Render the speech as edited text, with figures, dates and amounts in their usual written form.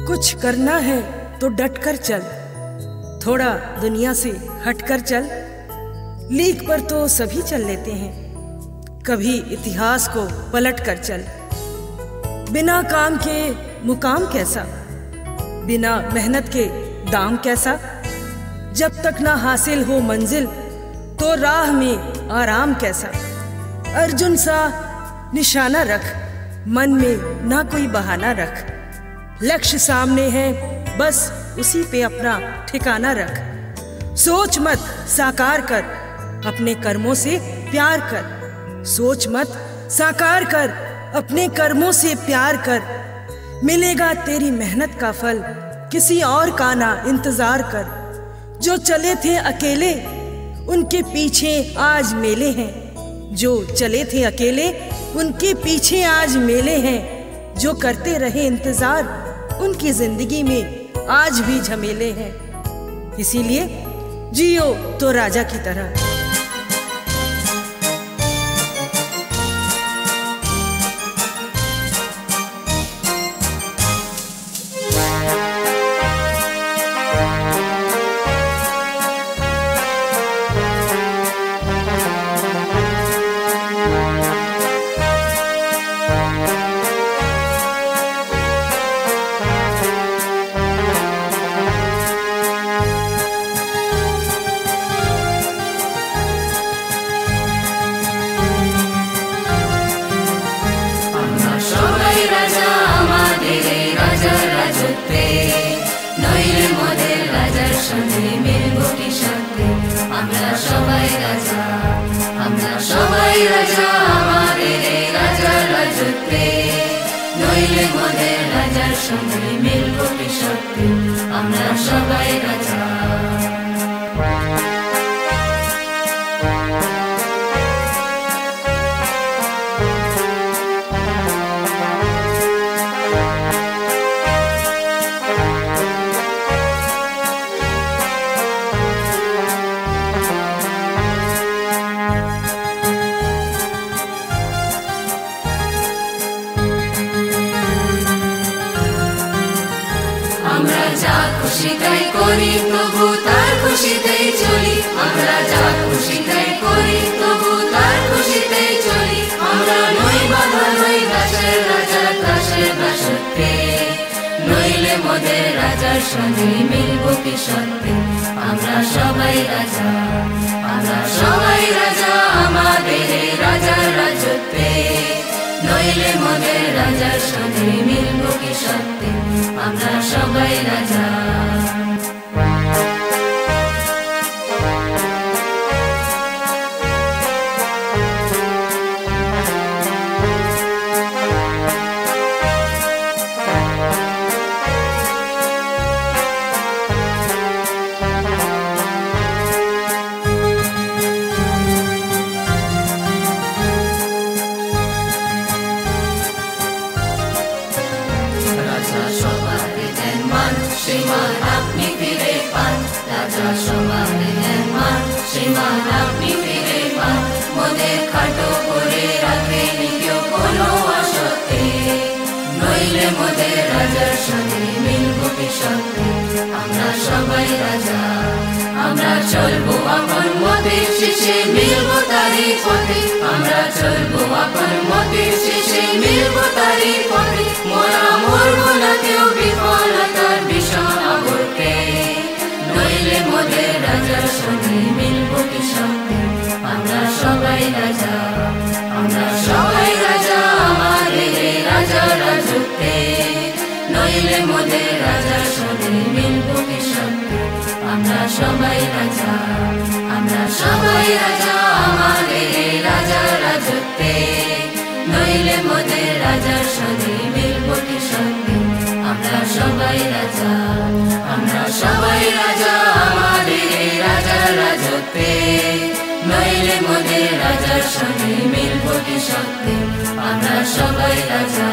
कुछ करना है तो डट कर चल, थोड़ा दुनिया से हटकर चल। लीक पर तो सभी चल लेते हैं, कभी इतिहास को पलट कर चल। बिना काम के मुकाम कैसा, बिना मेहनत के दाम कैसा। जब तक ना हासिल हो मंजिल तो राह में आराम कैसा। अर्जुन सा निशाना रख, मन में ना कोई बहाना रख। लक्ष्य सामने है, बस उसी पे अपना ठिकाना रख। सोच मत साकार कर, अपने कर्मों से प्यार कर। सोच मत साकार कर, अपने कर्मों से प्यार कर। मिलेगा तेरी मेहनत का फल, किसी और का ना इंतजार कर। जो चले थे अकेले उनके पीछे आज मेले हैं। जो चले थे अकेले उनके पीछे आज मेले हैं। जो करते रहे इंतजार उनकी जिंदगी में आज भी झमेले हैं। इसीलिए जियो तो राजा की तरह। আমরা সবাই রাজা, আমরা সবাই রাজা আমাদের এই রাজার রাজত্বে। নইলে মোদের রাজার সঙ্গে মিলব কি সত্যি, আমরা সবাই রাজা। আমরা যা খুশি তাই করি তবু তার খুশিতেই চলি। আমরা যা খুশি তাই করি তবু তার খুশিতেই চলি। আমরা নই বাঁধা নই দাসের রাজা দাসের দাসত্বে। নইলে মোদের রাজার সঙ্গে মিলব কি সত্যি, আমরা সবাই রাজা, আমরা সবাই রাজা আমাদের এই রাজার রাজত্বে। নইলে মোদের রাজার সঙ্গে মিলব কি সত্যি, আমরা সবাই রাজা। শ্রীমান আপনি ফিরে পান, রাজা সবাই দেন মান। শ্রীমান আপনি ফিরে পান, মোদের খাটো করে রাখেনি কেউ কোনো আসতে। নইলে মোদের রাজার সঙ্গে মিলব কি সত্যি, আমরা সবাই রাজা। আমরা চলবো আপন মতের শেষে মিলব তারই পথে। আমরা চলবো আপন মতের শেষে মিলব তারই পথে। মোরা মরব না কেউ বিফলতার বিষম আগরকে। নইলে মোদের রাজার সঙ্গে মিলব কি সত্যি, আমরা সবাই রাজা, আমরা সবাই রাজা আমাদের এই রাজার রাজত্বে। নইলে মোদের রাজার সঙ্গে মিলব কি সত্যি, আমরা সবাই রাজা, আমরা সবাই রাজা আমাদের এই রাজার রাজত্বে। নইলে মোদের রাজার সঙ্গে মিলব কি সত্যি, আমরা সবাই রাজা, আমরা সবাই রাজা আমাদের এই রাজার রাজত্বে। নইলে মোদের রাজার সঙ্গে মিলব কি সত্যি, আমরা সবাই রাজা।